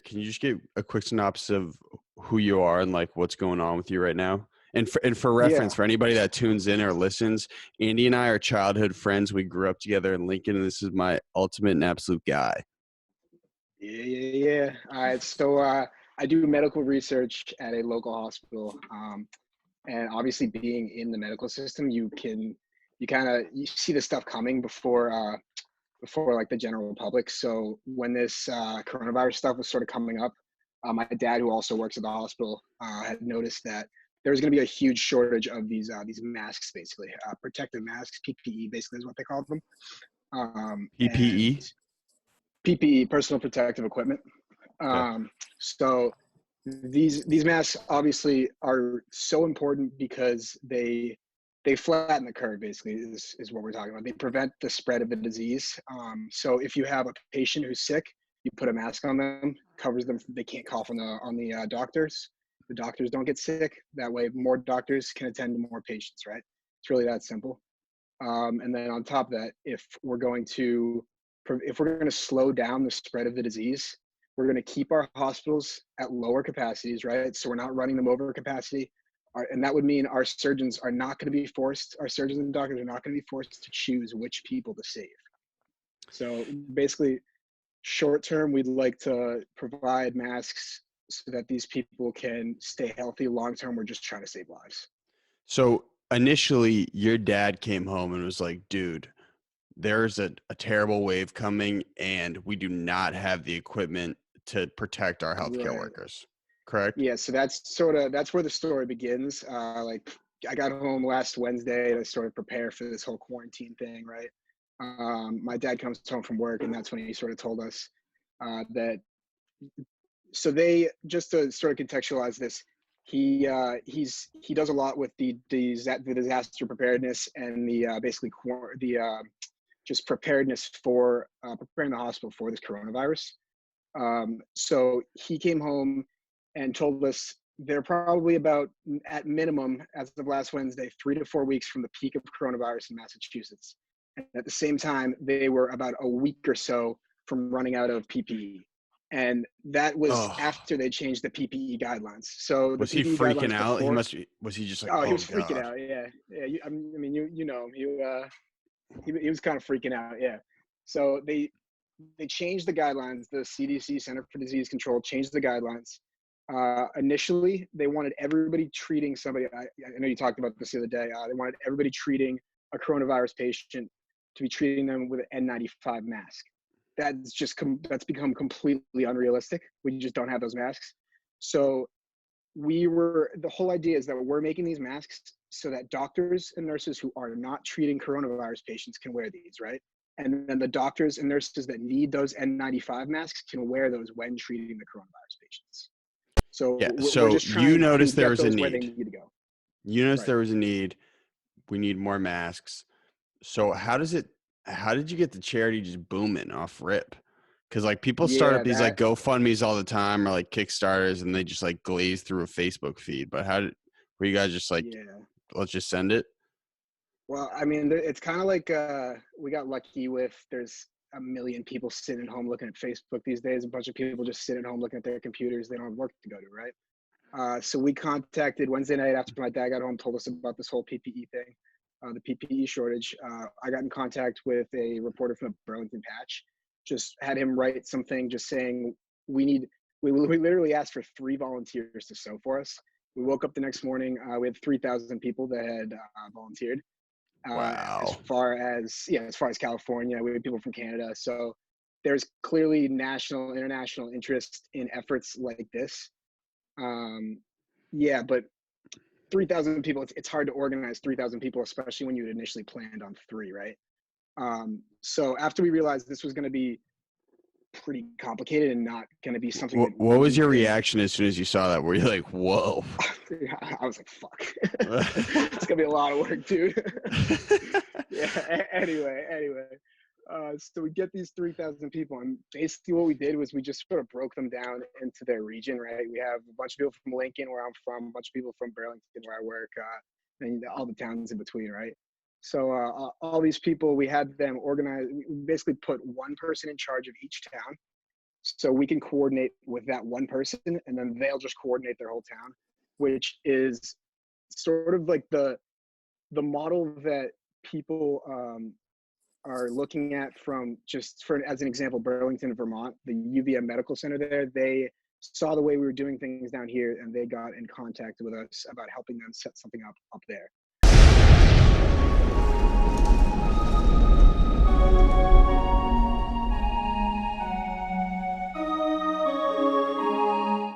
can you just give a quick synopsis of who you are and like what's going on with you right now? And for reference, Yeah, for anybody that tunes in or listens, Andy and I are childhood friends. We grew up together in Lincoln, and this is my ultimate and absolute guy. yeah. All right, so I do medical research at a local hospital, and obviously, being in the medical system, you see the stuff coming before like the general public. So when this coronavirus stuff was sort of coming up, my dad, who also works at the hospital, had noticed that there was going to be a huge shortage of these masks, basically protective masks, PPE, basically is what they call them, and PPE. PPE, personal protective equipment. Okay. So these masks obviously are so important because they flatten the curve, basically is what we're talking about. They prevent the spread of the disease. So if you have a patient who's sick, you put a mask on them, covers them. They can't cough on the doctors. The doctors don't get sick. That way, more doctors can attend to more patients, right? It's really that simple. And then on top of that, if we're going to slow down the spread of the disease, we're going to keep our hospitals at lower capacities, right? So we're not running them over capacity. And that would mean our surgeons and doctors are not going to be forced to choose which people to save. So basically, short term, we'd like to provide masks so that these people can stay healthy. Long term, we're just trying to save lives. So initially, your dad came home and was like, "Dude, there's a terrible wave coming, and we do not have the equipment to protect our healthcare Right. workers." Correct? Yeah, so that's where the story begins. Like I got home last Wednesday to sort of prepare for this whole quarantine thing, right? My dad comes home from work, and that's when he sort of told us that. So they, just to sort of contextualize this, he does a lot with the disaster preparedness and the basically the just preparedness for preparing the hospital for this coronavirus. So he came home and told us they're probably about, at minimum, as of last Wednesday, 3 to 4 weeks from the peak of coronavirus in Massachusetts. And at the same time, they were about a week or so from running out of PPE. And that was Oh, after they changed the PPE guidelines. So the was he PPE freaking guidelines out? He before, must be. Was he just like, oh, he "Oh was freaking God"? out. Yeah, yeah. I mean, you know him. He was kind of freaking out. Yeah. So they changed the guidelines. The CDC, Center for Disease Control, changed the guidelines. Initially, they wanted everybody treating somebody. I know you talked about this the other day. They wanted everybody treating a coronavirus patient to be treating them with an N95 mask. That's become completely unrealistic. We just don't have those masks. So the whole idea is that we're making these masks so that doctors and nurses who are not treating coronavirus patients can wear these, right? And then the doctors and nurses that need those N95 masks can wear those when treating the coronavirus patients. So Yeah. we're So just you trying to noticed there get was a those where they need. need to go. You noticed Right. there was a need. We need more masks. So how did you get the charity just booming off rip? Because like people start up Yeah, these like that GoFundMe's all the time or like Kickstarters and they just like glaze through a Facebook feed. But were you guys just like, yeah. let's just send it? Well, I mean, it's kind of like we got lucky with there's a million people sitting at home looking at Facebook these days. A bunch of people just sit at home looking at their computers. They don't have work to go to, right? So we contacted Wednesday night after my dad got home, told us about this whole PPE thing, the PPE shortage. I got in contact with a reporter from the Burlington Patch, just had him write something just saying we literally asked for 3 volunteers to sew for us. We woke up the next morning, we had 3,000 people that had volunteered. As Wow. far as California, we had people from Canada. So there's clearly national, international interest in efforts like this. Yeah, but 3,000 people, it's hard to organize 3,000 people, especially when you had initially planned on 3, right? So after we realized this was going to be pretty complicated and not going to be something that What was we your could, reaction as soon as you saw that? Were you like, whoa? I was like, fuck, it's going to be a lot of work, dude. Yeah, anyway. So we get these 3,000 people, and basically what we did was we just sort of broke them down into their region, right? We have a bunch of people from Lincoln, where I'm from, a bunch of people from Burlington, where I work, and all the towns in between, right? So all these people, we had them organize. We basically put one person in charge of each town, So we can coordinate with that one person, and then they'll just coordinate their whole town, which is sort of like the model that people are looking at from, just for as an example, Burlington, Vermont, the UVM Medical Center there. They saw the way we were doing things down here, and they got in contact with us about helping them set something up there.